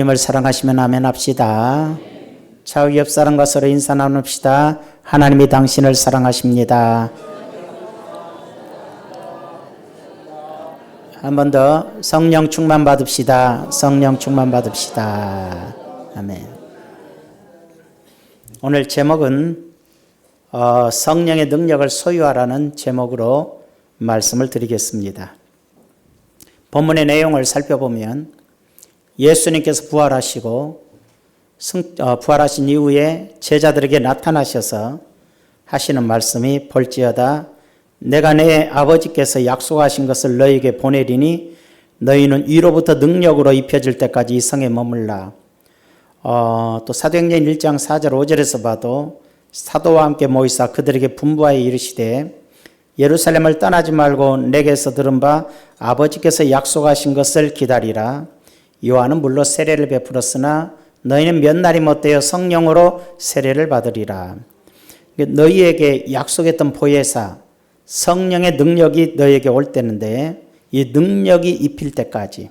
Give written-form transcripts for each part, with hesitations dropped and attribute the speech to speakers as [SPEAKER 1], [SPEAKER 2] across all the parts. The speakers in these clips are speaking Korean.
[SPEAKER 1] 님을 사랑하시면 아멘 합시다. 좌우 옆 사람과 서로 인사 나눕시다. 하나님이 당신을 사랑하십니다. 한 번 더 성령 충만 받읍시다. 성령 충만 받읍시다. 아멘. 오늘 제목은 성령의 능력을 소유하라는 제목으로 말씀을 드리겠습니다. 본문의 내용을 살펴보면 예수님께서 부활하시고 부활하신 이후에 제자들에게 나타나셔서 하시는 말씀이 볼지어다 내가 내 아버지께서 약속하신 것을 너희에게 보내리니 너희는 위로부터 능력으로 입혀질 때까지 이 성에 머물라. 또 사도행전 1장 4절 5절에서 봐도 사도와 함께 모이사 그들에게 분부하여 이르시되 예루살렘을 떠나지 말고 내게서 들은 바 아버지께서 약속하신 것을 기다리라. 요한은 물로 세례를 베풀었으나 너희는 몇 날이 못되어 성령으로 세례를 받으리라. 너희에게 약속했던 보혜사 성령의 능력이 너희에게 올 때인데 이 능력이 입힐 때까지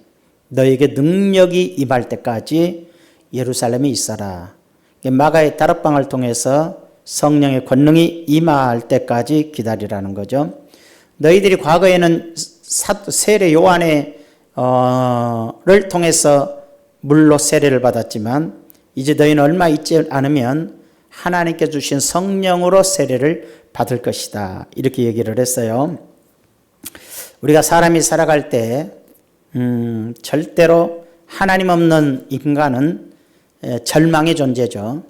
[SPEAKER 1] 너희에게 능력이 임할 때까지 예루살렘에 있어라. 마가의 다락방을 통해서 성령의 권능이 임할 때까지 기다리라는 거죠. 너희들이 과거에는 세례 요한의 를 통해서 물로 세례를 받았지만 이제 너희는 얼마 있지 않으면 하나님께 주신 성령으로 세례를 받을 것이다. 이렇게 얘기를 했어요. 우리가 사람이 살아갈 때 절대로 하나님 없는 인간은 절망의 존재죠.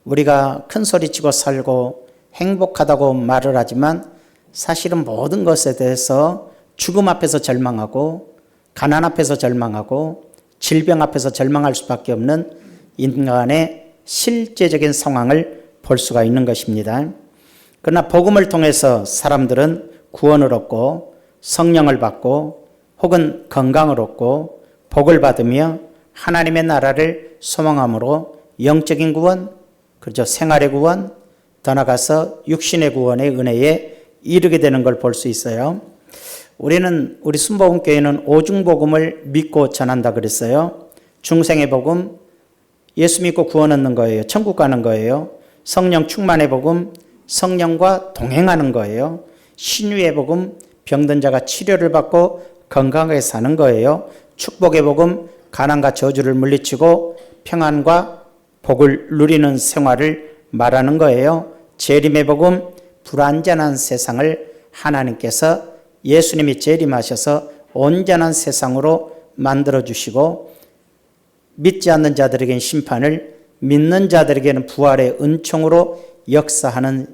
[SPEAKER 1] 우리가 큰 소리치고 살고 행복하다고 말을 하지만 사실은 모든 것에 대해서 죽음 앞에서 절망하고 가난 앞에서 절망하고 질병 앞에서 절망할 수밖에 없는 인간의 실제적인 상황을 볼 수가 있는 것입니다. 그러나 복음을 통해서 사람들은 구원을 얻고 성령을 받고 혹은 건강을 얻고 복을 받으며 하나님의 나라를 소망함으로 영적인 구원, 그렇죠. 생활의 구원, 더 나아가서 육신의 구원의 은혜에 이르게 되는 걸 볼 수 있어요. 우리 순복음교회는 오중복음을 믿고 전한다 그랬어요. 중생의 복음, 예수 믿고 구원 얻는 거예요. 천국 가는 거예요. 성령 충만의 복음, 성령과 동행하는 거예요. 신유의 복음, 병든 자가 치료를 받고 건강하게 사는 거예요. 축복의 복음, 가난과 저주를 물리치고 평안과 복을 누리는 생활을 말하는 거예요. 재림의 복음, 불완전한 세상을 하나님께서 예수님이 재림하셔서 온전한 세상으로 만들어주시고 믿지 않는 자들에게는 심판을, 믿는 자들에게는 부활의 은총으로 역사하는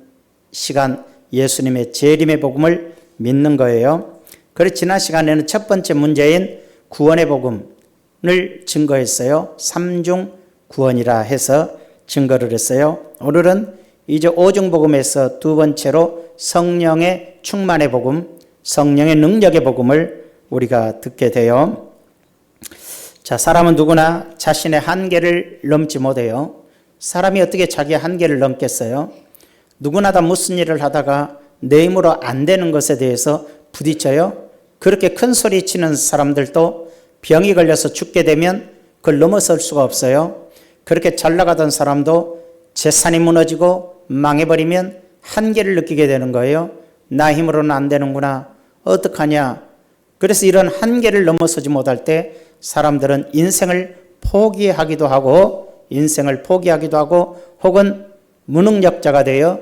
[SPEAKER 1] 시간, 예수님의 재림의 복음을 믿는 거예요. 그래서 지난 시간에는 첫 번째 문제인 구원의 복음을 증거했어요. 삼중 구원이라 해서 증거를 했어요. 오늘은 이제 오중 복음에서 두 번째로 성령의 충만의 복음, 성령의 능력의 복음을 우리가 듣게 돼요. 자, 사람은 누구나 자신의 한계를 넘지 못해요. 사람이 어떻게 자기의 한계를 넘겠어요? 누구나 다 무슨 일을 하다가 내 힘으로 안 되는 것에 대해서 부딪혀요. 그렇게 큰 소리 치는 사람들도 병이 걸려서 죽게 되면 그걸 넘어설 수가 없어요. 그렇게 잘 나가던 사람도 재산이 무너지고 망해버리면 한계를 느끼게 되는 거예요. 나 힘으로는 안 되는구나. 어떡하냐. 그래서 이런 한계를 넘어서지 못할 때 사람들은 인생을 포기하기도 하고 혹은 무능력자가 되어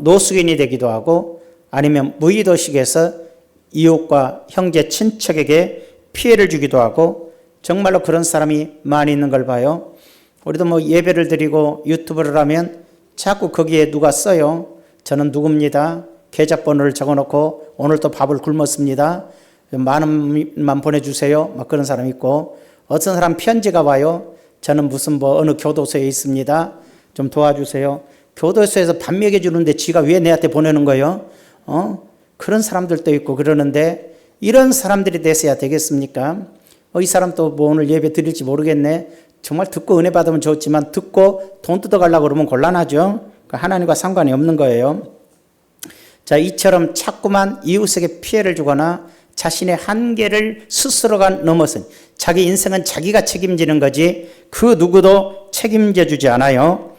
[SPEAKER 1] 노숙인이 되기도 하고 아니면 무의도식에서 이웃과 형제 친척에게 피해를 주기도 하고 정말로 그런 사람이 많이 있는 걸 봐요. 우리도 예배를 드리고 유튜브를 하면 자꾸 거기에 누가 써요. 저는 누굽니다. 계좌번호를 적어놓고 오늘 또 밥을 굶었습니다. 10,000원만 보내주세요. 막 그런 사람 있고 어떤 사람 편지가 와요. 저는 무슨 어느 교도소에 있습니다. 좀 도와주세요. 교도소에서 밥 먹여주는데 지가 왜 내한테 보내는 거예요? 그런 사람들도 있고 그러는데 이런 사람들이 되셔야 되겠습니까? 이 사람 또 오늘 예배 드릴지 모르겠네. 정말 듣고 은혜 받으면 좋지만 듣고 돈 뜯어가려고 그러면 곤란하죠. 하나님과 상관이 없는 거예요. 자, 이처럼 자꾸만 이웃에게 피해를 주거나 자신의 한계를 스스로가 넘어선, 자기 인생은 자기가 책임지는 거지 그 누구도 책임져 주지 않아요.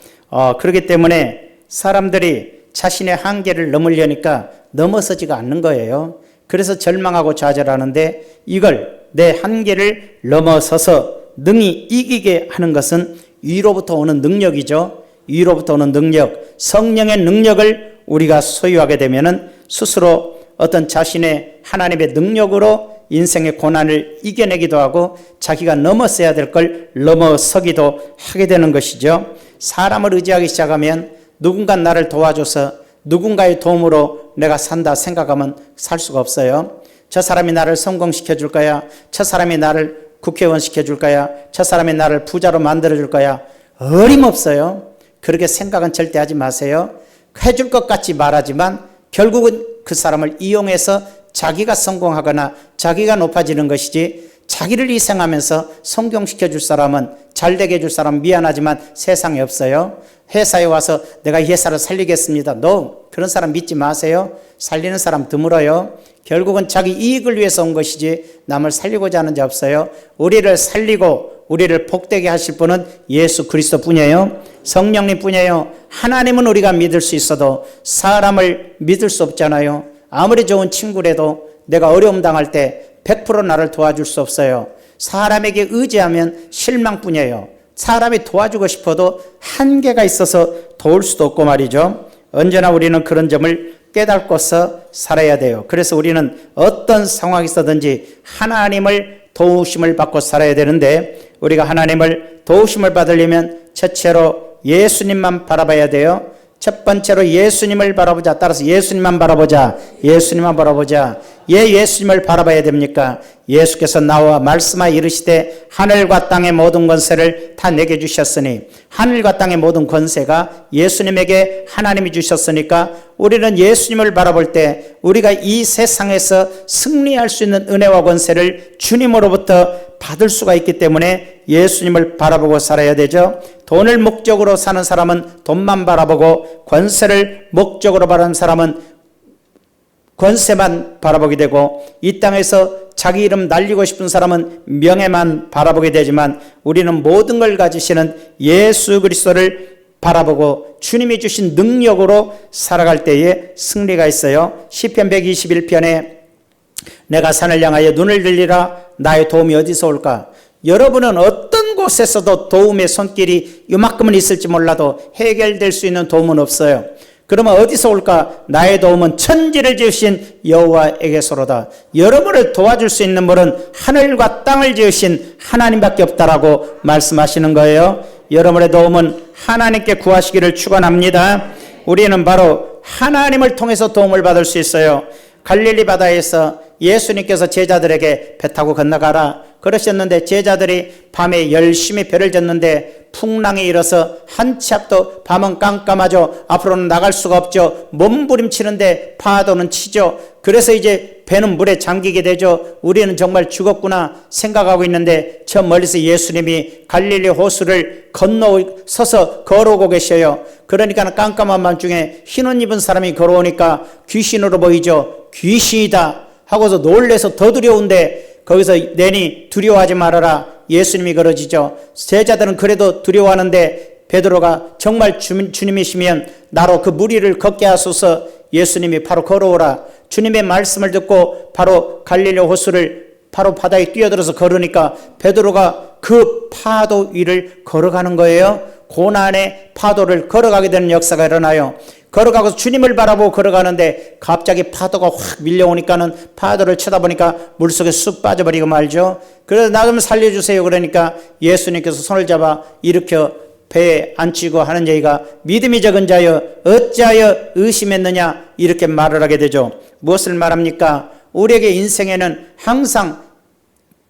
[SPEAKER 1] 그렇기 때문에 사람들이 자신의 한계를 넘으려니까 넘어서지가 않는 거예요. 그래서 절망하고 좌절하는데, 이걸 내 한계를 넘어서서 능히 이기게 하는 것은 위로부터 오는 능력이죠. 위로부터 오는 능력, 성령의 능력을 우리가 소유하게 되면은 스스로 어떤 자신의 하나님의 능력으로 인생의 고난을 이겨내기도 하고 자기가 넘어서야 될 걸 넘어서기도 하게 되는 것이죠. 사람을 의지하기 시작하면 누군가 나를 도와줘서 누군가의 도움으로 내가 산다 생각하면 살 수가 없어요. 저 사람이 나를 성공시켜 줄 거야, 저 사람이 나를 국회의원 시켜줄 거야, 저 사람이 나를 부자로 만들어줄 거야, 어림없어요. 그렇게 생각은 절대 하지 마세요. 해줄 것 같이 말하지만 결국은 그 사람을 이용해서 자기가 성공하거나 자기가 높아지는 것이지, 자기를 희생하면서 성공시켜 줄 사람은, 잘되게 해줄 사람은 미안하지만 세상에 없어요. 회사에 와서 내가 이 회사를 살리겠습니다. 그런 사람 믿지 마세요. 살리는 사람 드물어요. 결국은 자기 이익을 위해서 온 것이지 남을 살리고자 하는 자 없어요. 우리를 살리고 우리를 복되게 하실 분은 예수 그리스도 뿐이에요. 성령님 뿐이에요. 하나님은 우리가 믿을 수 있어도 사람을 믿을 수 없잖아요. 아무리 좋은 친구라도 내가 어려움 당할 때 100% 나를 도와줄 수 없어요. 사람에게 의지하면 실망뿐이에요. 사람이 도와주고 싶어도 한계가 있어서 도울 수도 없고 말이죠. 언제나 우리는 그런 점을 깨닫고서 살아야 돼요. 그래서 우리는 어떤 상황이 있어든지 하나님을 도우심을 받고 살아야 되는데, 우리가 하나님을 도우심을 받으려면 첫째로 예수님만 바라봐야 돼요. 첫 번째로 예수님을 바라보자. 따라서 예수님만 바라보자. 예수님만 바라보자. 예수님을 바라봐야 됩니까? 예수께서 나와 말씀하여 이르시되 하늘과 땅의 모든 권세를 다 내게 주셨으니, 하늘과 땅의 모든 권세가 예수님에게 하나님이 주셨으니까 우리는 예수님을 바라볼 때 우리가 이 세상에서 승리할 수 있는 은혜와 권세를 주님으로부터 받을 수가 있기 때문에 예수님을 바라보고 살아야 되죠. 돈을 목적으로 사는 사람은 돈만 바라보고, 권세를 목적으로 바라는 사람은 권세만 바라보게 되고, 이 땅에서 자기 이름 날리고 싶은 사람은 명예만 바라보게 되지만, 우리는 모든 걸 가지시는 예수 그리스도를 바라보고 주님이 주신 능력으로 살아갈 때에 승리가 있어요. 시편 121편에 내가 산을 향하여 눈을 들리라, 나의 도움이 어디서 올까? 여러분은 어떤 곳에서도 도움의 손길이 이만큼은 있을지 몰라도 해결될 수 있는 도움은 없어요. 그러면 어디서 올까? 나의 도움은 천지를 지으신 여호와에게서로다. 여러분을 도와줄 수 있는 분은 하늘과 땅을 지으신 하나님밖에 없다라고 말씀하시는 거예요. 여러분의 도움은 하나님께 구하시기를 축원합니다. 우리는 바로 하나님을 통해서 도움을 받을 수 있어요. 갈릴리 바다에서 예수님께서 제자들에게 배 타고 건너가라 그러셨는데, 제자들이 밤에 열심히 배를 졌는데 풍랑이 일어서 한 치 앞도, 밤은 깜깜하죠. 앞으로는 나갈 수가 없죠. 몸부림치는데 파도는 치죠. 그래서 이제 배는 물에 잠기게 되죠. 우리는 정말 죽었구나 생각하고 있는데 저 멀리서 예수님이 갈릴리 호수를 건너서서 걸어오고 계셔요. 그러니까 깜깜한 밤중에 흰 옷 입은 사람이 걸어오니까 귀신으로 보이죠. 귀신이다 하고서 놀래서 더 두려운데, 거기서 내니 두려워하지 말아라 예수님이 그러시죠. 제자들은 그래도 두려워하는데 베드로가 정말 주님이시면 나로 그 무리를 걷게 하소서, 예수님이 바로 걸어오라. 주님의 말씀을 듣고 바로 갈릴리 호수를 바로 바다에 뛰어들어서 걸으니까 베드로가 그 파도 위를 걸어가는 거예요. 고난의 파도를 걸어가게 되는 역사가 일어나요. 걸어가고 주님을 바라보고 걸어가는데 갑자기 파도가 확 밀려오니까는 파도를 쳐다보니까 물속에 쑥 빠져버리고 말죠. 그래서 나 좀 살려주세요 그러니까 예수님께서 손을 잡아 일으켜 배에 앉히고 하는 얘기가 믿음이 적은 자여 어찌하여 의심했느냐, 이렇게 말을 하게 되죠. 무엇을 말합니까? 우리에게 인생에는 항상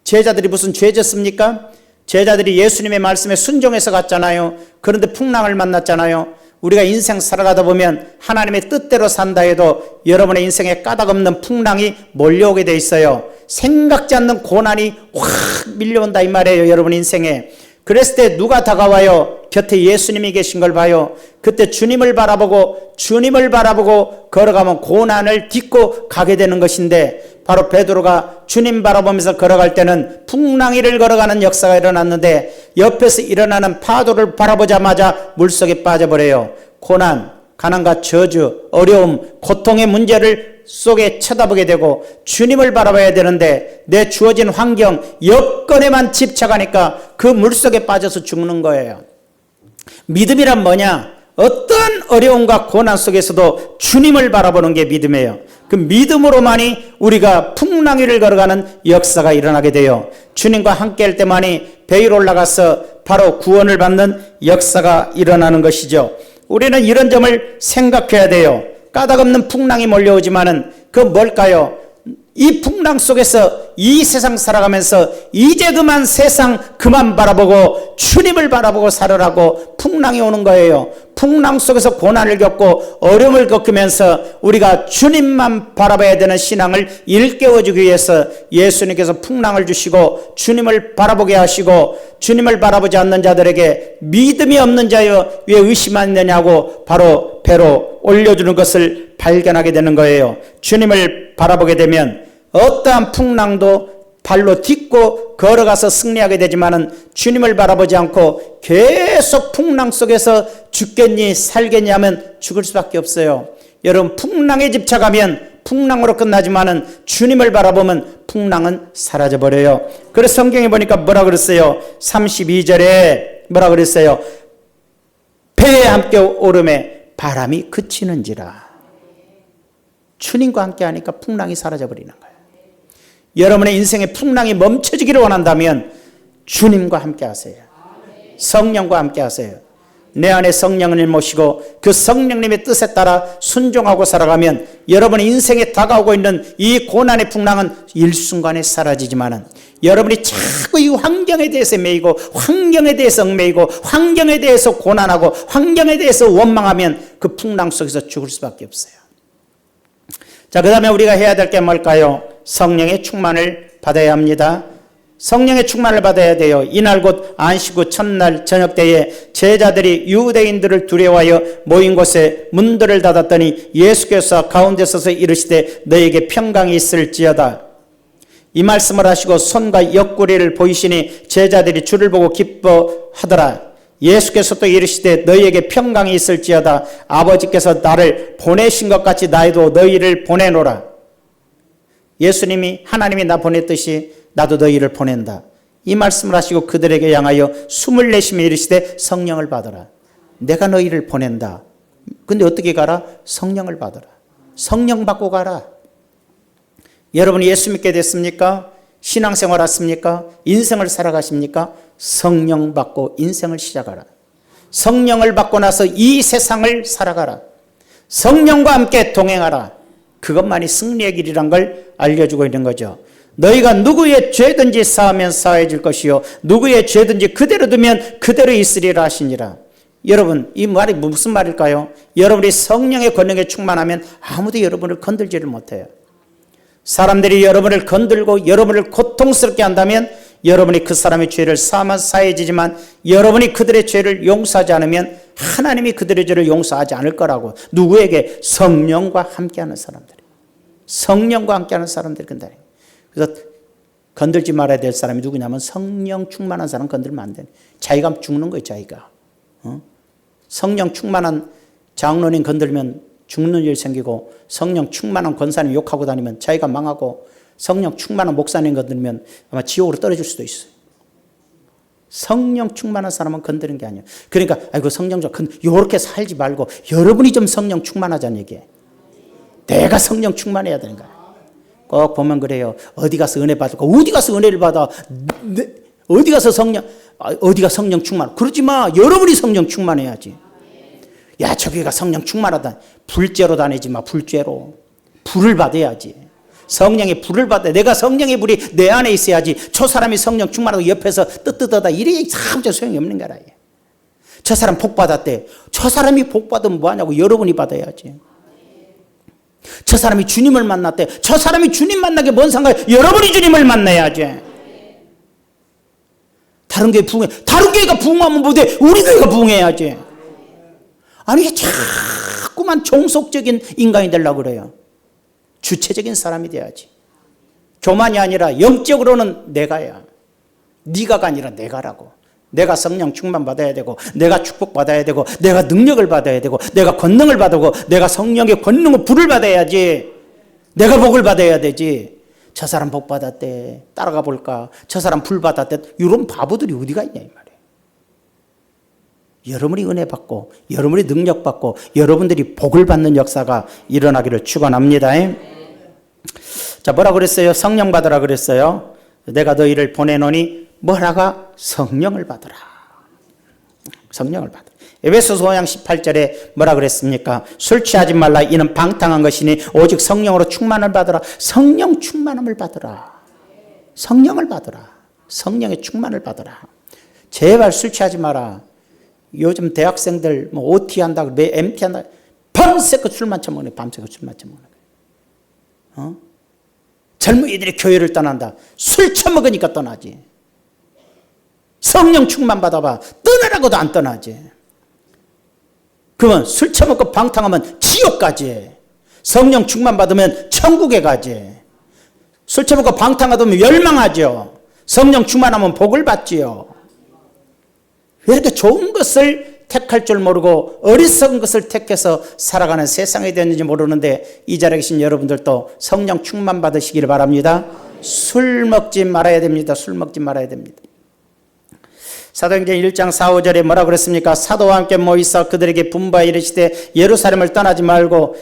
[SPEAKER 1] 제자들이 무슨 죄 졌습니까? 제자들이 예수님의 말씀에 순종해서 갔잖아요. 그런데 풍랑을 만났잖아요. 우리가 인생 살아가다 보면 하나님의 뜻대로 산다 해도 여러분의 인생에 까닭없는 풍랑이 몰려오게 돼 있어요. 생각지 않는 고난이 확 밀려온다 이 말이에요, 여러분 인생에. 그랬을 때 누가 다가와요? 곁에 예수님이 계신 걸 봐요. 그때 주님을 바라보고 걸어가면 고난을 딛고 가게 되는 것인데, 바로 베드로가 주님 바라보면서 걸어갈 때는 풍랑이를 걸어가는 역사가 일어났는데 옆에서 일어나는 파도를 바라보자마자 물속에 빠져버려요. 고난, 가난과 저주, 어려움, 고통의 문제를 속에 쳐다보게 되고 주님을 바라봐야 되는데 내 주어진 환경, 여건에만 집착하니까 그 물속에 빠져서 죽는 거예요. 믿음이란 뭐냐? 어떤 어려움과 고난 속에서도 주님을 바라보는 게 믿음이에요. 그 믿음으로만이 우리가 풍랑위를 걸어가는 역사가 일어나게 돼요. 주님과 함께 할 때만이 배 위로 올라가서 바로 구원을 받는 역사가 일어나는 것이죠. 우리는 이런 점을 생각해야 돼요. 까닭없는 풍랑이 몰려오지만은 그 뭘까요? 이 풍랑 속에서 이 세상 살아가면서 이제 그만 세상 그만 바라보고 주님을 바라보고 살으라고 풍랑이 오는 거예요. 풍랑 속에서 고난을 겪고 어려움을 겪으면서 우리가 주님만 바라봐야 되는 신앙을 일깨워주기 위해서 예수님께서 풍랑을 주시고 주님을 바라보게 하시고 주님을 바라보지 않는 자들에게 믿음이 없는 자여 왜 의심하느냐고 바로 배로 올려주는 것을 발견하게 되는 거예요. 주님을 바라보게 되면 어떠한 풍랑도 발로 딛고 걸어가서 승리하게 되지만은 주님을 바라보지 않고 계속 풍랑 속에서 죽겠니 살겠니 하면 죽을 수밖에 없어요. 여러분, 풍랑에 집착하면 풍랑으로 끝나지만은 주님을 바라보면 풍랑은 사라져버려요. 그래서 성경에 보니까 뭐라 그랬어요? 32절에 뭐라 그랬어요? 배에 함께 오름에 바람이 그치는지라. 주님과 함께 하니까 풍랑이 사라져버리는 거예요. 여러분의 인생의 풍랑이 멈춰지기를 원한다면 주님과 함께 하세요. 성령과 함께 하세요. 내 안에 성령을 모시고 그 성령님의 뜻에 따라 순종하고 살아가면 여러분의 인생에 다가오고 있는 이 고난의 풍랑은 일순간에 사라지지만은 여러분이 자꾸 이 환경에 대해서 매이고 환경에 대해서 얽매이고 환경에 대해서 고난하고 환경에 대해서 원망하면 그 풍랑 속에서 죽을 수밖에 없어요. 자, 그 다음에 우리가 해야 될 게 뭘까요? 성령의 충만을 받아야 합니다. 성령의 충만을 받아야 돼요. 이날 곧 안식 후 첫날 저녁 때에 제자들이 유대인들을 두려워하여 모인 곳에 문들을 닫았더니 예수께서 가운데 서서 이르시되 너에게 평강이 있을지어다. 이 말씀을 하시고 손과 옆구리를 보이시니 제자들이 주를 보고 기뻐하더라. 예수께서 또 이르시되 너희에게 평강이 있을지어다. 아버지께서 나를 보내신 것 같이 나도 너희를 보내노라. 예수님이 하나님이 나 보냈듯이 나도 너희를 보낸다. 이 말씀을 하시고 그들에게 향하여 숨을 내쉬며 이르시되 성령을 받아라. 내가 너희를 보낸다. 근데 어떻게 가라? 성령을 받아라. 성령 받고 가라. 여러분이 예수 믿게 됐습니까? 신앙생활 하십니까? 인생을 살아가십니까? 성령 받고 인생을 시작하라. 성령을 받고 나서 이 세상을 살아가라. 성령과 함께 동행하라. 그것만이 승리의 길이란 걸 알려주고 있는 거죠. 너희가 누구의 죄든지 사하면 사해질 것이요 누구의 죄든지 그대로 두면 그대로 있으리라 하시니라. 여러분, 이 말이 무슨 말일까요? 여러분이 성령의 권능에 충만하면 아무도 여러분을 건들지를 못해요. 사람들이 여러분을 건들고 여러분을 고통스럽게 한다면 여러분이 그 사람의 죄를 사하면 사해지지만 여러분이 그들의 죄를 용서하지 않으면 하나님이 그들의 죄를 용서하지 않을 거라고. 누구에게? 성령과 함께하는 사람들이. 성령과 함께하는 사람들이 건다니. 그래서 건들지 말아야 될 사람이 누구냐면 성령 충만한 사람 건들면 안 돼. 자기가 죽는 거예요, 자기가. 성령 충만한 장로님 건들면 죽는 일 생기고 성령 충만한 권사님 욕하고 다니면 자기가 망하고 성령 충만한 목사님 건들면 아마 지옥으로 떨어질 수도 있어요. 성령 충만한 사람은 건드는 게 아니에요. 그러니까 아이고 성령 좀 이렇게 살지 말고 여러분이 좀 성령 충만하자는 얘기예요. 내가 성령 충만해야 되는 거야. 꼭 보면 그래요. 어디 가서 은혜 받을까? 어디 가서 은혜를 받아? 어디 가서 어디가 성령 충만? 그러지 마. 여러분이 성령 충만해야지. 야, 저기가 성령 충만하다. 불죄로 다니지 마. 불죄로. 불을 받아야지. 성령의 불을 받아. 내가 성령의 불이 내 안에 있어야지. 저 사람이 성령 충만하고 옆에서 뜨뜨떠다 이래 참 소용이 없는 거라. 저 사람 복 받았대. 저 사람이 복 받으면 뭐하냐고. 여러분이 받아야지. 저 사람이 주님을 만났대. 저 사람이 주님 만나게 뭔 상관이야. 여러분이 주님을 만나야지. 다른 교회 부흥해. 다른 교회가 부흥하면 못해. 우리 교회가 부흥해야지. 아니 자꾸만 종속적인 인간이 되려고 그래요. 주체적인 사람이 돼야지. 교만이 아니라 영적으로는 내가야. 네가가 아니라 내가라고. 내가 성령 충만 받아야 되고, 내가 축복 받아야 되고, 내가 능력을 받아야 되고, 내가 권능을 받고, 내가 성령의 권능을 불을 받아야지. 내가 복을 받아야 되지. 저 사람 복 받았대, 따라가 볼까? 저 사람 불 받았대. 이런 바보들이 어디가 있냐 이 말이에요. 여러분이 은혜 받고, 여러분이 능력 받고, 여러분들이 복을 받는 역사가 일어나기를 축원합니다. 자, 뭐라 그랬어요? 성령 받으라 그랬어요. 내가 너희를 보내노니 뭐라가? 성령을 받으라. 성령을 받으라. 에베소서 5장 18절에 뭐라 그랬습니까? 술 취하지 말라. 이는 방탕한 것이니 오직 성령으로 충만을 받으라. 성령 충만함을 받으라. 성령을 받으라. 성령의 충만을 받으라. 제발 술 취하지 마라. 요즘 대학생들 뭐 OT 한다고 MT 한다고 밤새껏 술만 처먹네. 밤새껏 술만 처먹는 거예요. 젊은이들이 교회를 떠난다. 술 처먹으니까 떠나지. 성령 충만 받아봐. 떠나라고도 안 떠나지. 그러면 술 처먹고 방탕하면 지옥 가지. 성령 충만 받으면 천국에 가지. 술 처먹고 방탕하면 멸망하죠. 성령 충만하면 복을 받지요. 왜 이렇게 좋은 것을 택할 줄 모르고 어리석은 것을 택해서 살아가는 세상이 되었는지 모르는데, 이 자리에 계신 여러분들도 성령 충만 받으시기를 바랍니다. 술 먹지 말아야 됩니다. 술 먹지 말아야 됩니다. 사도행전 1장 4, 5절에 뭐라 그랬습니까? 사도와 함께 모이사 그들에게 분부하여 이르시되 예루살렘을 떠나지 말고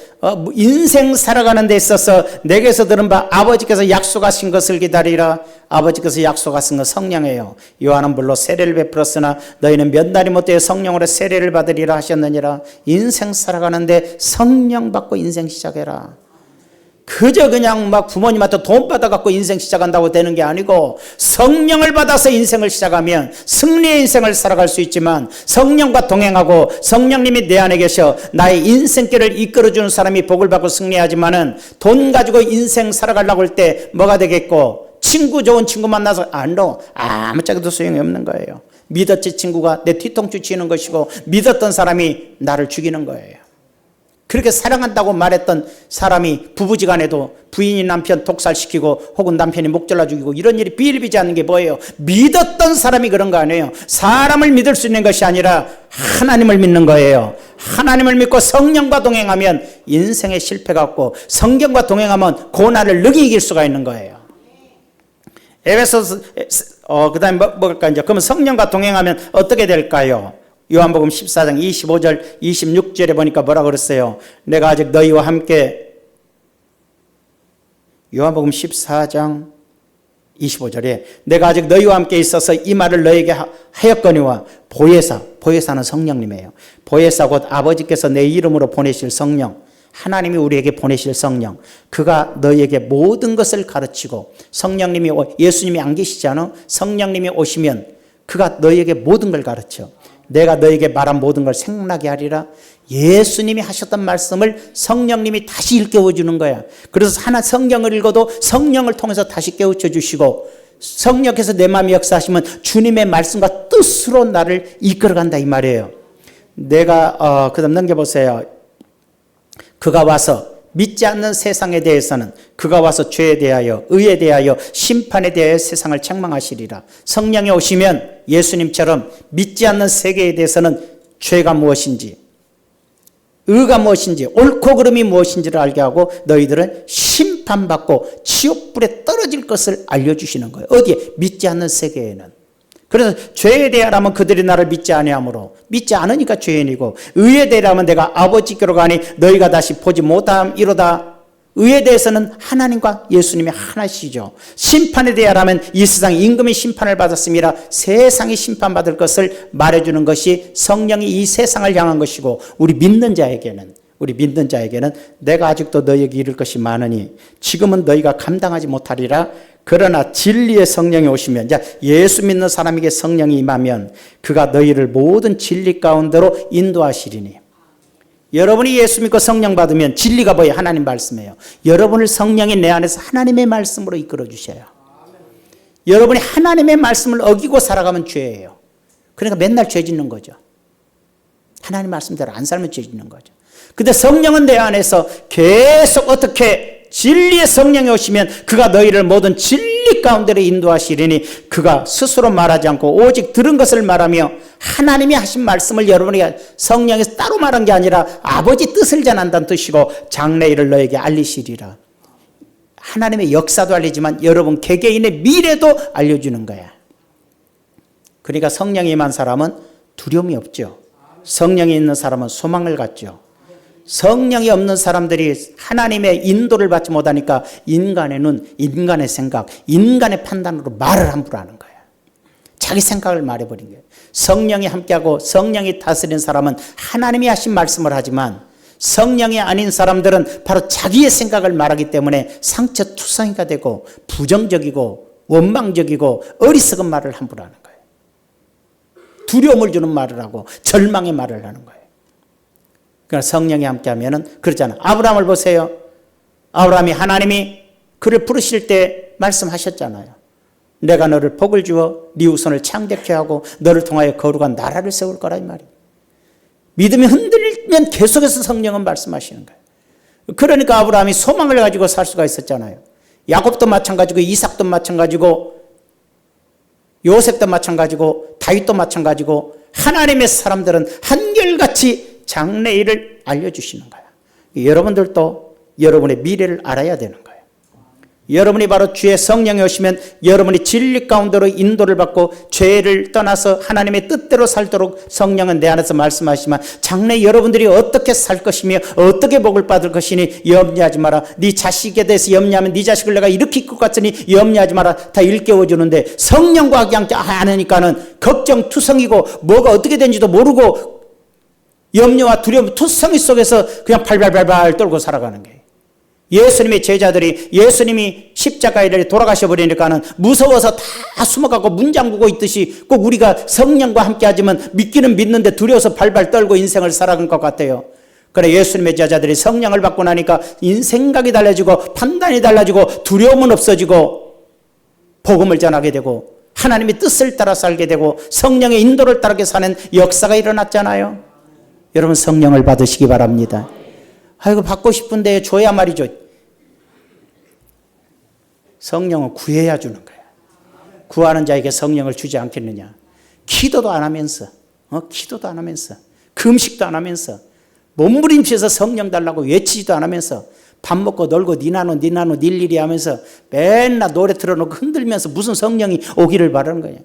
[SPEAKER 1] 인생 살아가는 데 있어서 내게서 들은 바 아버지께서 약속하신 것을 기다리라. 아버지께서 약속하신 건 성령이에요. 요한은 물론 세례를 베풀었으나 너희는 몇 날이 못되어 성령으로 세례를 받으리라 하셨느니라. 인생 살아가는데 성령 받고 인생 시작해라. 그저 그냥 막 부모님한테 돈 받아갖고 인생 시작한다고 되는 게 아니고, 성령을 받아서 인생을 시작하면 승리의 인생을 살아갈 수 있지만, 성령과 동행하고 성령님이 내 안에 계셔 나의 인생길을 이끌어주는 사람이 복을 받고 승리하지만은, 돈 가지고 인생 살아가려고 할 때 뭐가 되겠고, 친구 좋은 친구 만나서 아무짝에도 소용이 없는 거예요. 믿었지 친구가 내 뒤통수 치는 것이고, 믿었던 사람이 나를 죽이는 거예요. 그렇게 사랑한다고 말했던 사람이 부부지간에도 부인이 남편 독살시키고 혹은 남편이 목 잘라 죽이고 이런 일이 비일비재하는 게 뭐예요? 믿었던 사람이 그런 거 아니에요. 사람을 믿을 수 있는 것이 아니라 하나님을 믿는 거예요. 하나님을 믿고 성령과 동행하면 인생의 실패가 없고, 성경과 동행하면 고난을 능히 이길 수가 있는 거예요. 에베소서 그다음에 뭐랄까 이제 그러면 성령과 동행하면 어떻게 될까요? 요한복음 14장 25절 26절에 보니까 뭐라 그랬어요? 내가 아직 너희와 함께, 요한복음 14장 25절에 내가 아직 너희와 함께 있어서 이 말을 너희에게 하였거니와, 보혜사는 성령님이에요. 보혜사 곧 아버지께서 내 이름으로 보내실 성령, 하나님이 우리에게 보내실 성령, 그가 너희에게 모든 것을 가르치고, 성령님이 예수님이 안 계시지 않아? 성령님이 오시면 그가 너희에게 모든 걸 가르쳐. 내가 너에게 말한 모든 걸 생각나게 하리라. 예수님이 하셨던 말씀을 성령님이 다시 일깨워 주는 거야. 그래서 하나 성경을 읽어도 성령을 통해서 다시 깨우쳐 주시고, 성령께서 내 마음에 역사하시면 주님의 말씀과 뜻으로 나를 이끌어간다 이 말이에요. 내가 그 다음 넘겨보세요. 그가 와서 믿지 않는 세상에 대해서는 그가 와서 죄에 대하여, 의에 대하여, 심판에 대하여 세상을 책망하시리라. 성령이 오시면 예수님처럼 믿지 않는 세계에 대해서는 죄가 무엇인지, 의가 무엇인지, 옳고 그름이 무엇인지를 알게 하고, 너희들은 심판받고 지옥불에 떨어질 것을 알려주시는 거예요. 어디에? 믿지 않는 세계에는. 그래서 죄에 대하라면 그들이 나를 믿지 아니하므로, 믿지 않으니까 죄인이고, 의에 대하라면 내가 아버지께로 가니 너희가 다시 보지 못함이로다. 의에 대해서는 하나님과 예수님이 하나시죠. 심판에 대하라면 이 세상 임금이 심판을 받았습니다. 세상이 심판받을 것을 말해주는 것이 성령이 이 세상을 향한 것이고, 우리 믿는 자에게는 내가 아직도 너희에게 이를 것이 많으니 지금은 너희가 감당하지 못하리라. 그러나 진리의 성령이 오시면, 예수 믿는 사람에게 성령이 임하면 그가 너희를 모든 진리 가운데로 인도하시리니. 여러분이 예수 믿고 성령 받으면 진리가 뭐예요? 하나님 말씀이에요. 여러분을 성령이 내 안에서 하나님의 말씀으로 이끌어 주셔요. 여러분이 하나님의 말씀을 어기고 살아가면 죄예요. 그러니까 맨날 죄 짓는 거죠. 하나님 말씀대로 안 살면 죄 짓는 거죠. 근데 성령은 내 안에서 계속 어떻게 진리의 성령이 오시면 그가 너희를 모든 진리 가운데로 인도하시리니 그가 스스로 말하지 않고 오직 들은 것을 말하며 하나님이 하신 말씀을 여러분에게 성령에서 따로 말한 게 아니라 아버지 뜻을 전한다는 뜻이고 장래일을 너에게 알리시리라. 하나님의 역사도 알리지만 여러분 개개인의 미래도 알려주는 거야. 그러니까 성령이 임한 사람은 두려움이 없죠. 성령이 있는 사람은 소망을 갖죠. 성령이 없는 사람들이 하나님의 인도를 받지 못하니까 인간의 눈, 인간의 생각, 인간의 판단으로 말을 함부로 하는 거예요. 자기 생각을 말해버린 거예요. 성령이 함께하고 성령이 다스리는 사람은 하나님이 하신 말씀을 하지만 성령이 아닌 사람들은 바로 자기의 생각을 말하기 때문에 상처투성이가 되고 부정적이고 원망적이고 어리석은 말을 함부로 하는 거예요. 두려움을 주는 말을 하고 절망의 말을 하는 거예요. 그러나 성령이 함께하면은 그렇잖아. 아브라함을 보세요. 아브라함이 하나님이 그를 부르실 때 말씀하셨잖아요. 내가 너를 복을 주어 네 후손을 창대케 하고 너를 통하여 거룩한 나라를 세울 거라 이 말이에요. 믿음이 흔들리면 계속해서 성령은 말씀하시는 거예요. 그러니까 아브라함이 소망을 가지고 살 수가 있었잖아요. 야곱도 마찬가지고 이삭도 마찬가지고 요셉도 마찬가지고 다윗도 마찬가지고 하나님의 사람들은 한결같이 장래일을 알려주시는 거예요. 여러분들도 여러분의 미래를 알아야 되는 거예요. 여러분이 바로 주의 성령이 오시면 여러분이 진리 가운데로 인도를 받고 죄를 떠나서 하나님의 뜻대로 살도록 성령은 내 안에서 말씀하시지만 장래 여러분들이 어떻게 살 것이며 어떻게 복을 받을 것이니 염려하지 마라. 네 자식에 대해서 염려하면 네 자식을 내가 이렇게 이끌 것 같으니 염려하지 마라. 다 일깨워주는데 성령과 함께 안 하니까는 걱정투성이고 뭐가 어떻게 되는지도 모르고 염려와 두려움 투성이 속에서 그냥 발발발발 떨고 살아가는 거예요. 예수님의 제자들이 예수님이 십자가에 돌아가셔 버리니까는 무서워서 다 숨어가고 문 잠그고 있듯이 꼭 우리가 성령과 함께 하지만 믿기는 믿는데 두려워서 발발 떨고 인생을 살아간 것 같아요. 그래 예수님의 제자들이 성령을 받고 나니까 생각이 달라지고 판단이 달라지고 두려움은 없어지고 복음을 전하게 되고 하나님의 뜻을 따라 살게 되고 성령의 인도를 따르게 사는 역사가 일어났잖아요. 여러분 성령을 받으시기 바랍니다. 아이고 받고 싶은데 줘야 말이죠. 성령은 구해야 주는 거야. 구하는 자에게 성령을 주지 않겠느냐. 기도도 안 하면서 기도도 안 하면서 금식도 안 하면서 몸부림쳐서 성령 달라고 외치지도 안 하면서 밥 먹고 놀고 니나노 닐일이 하면서 맨날 노래 틀어놓고 흔들면서 무슨 성령이 오기를 바라는 거냐.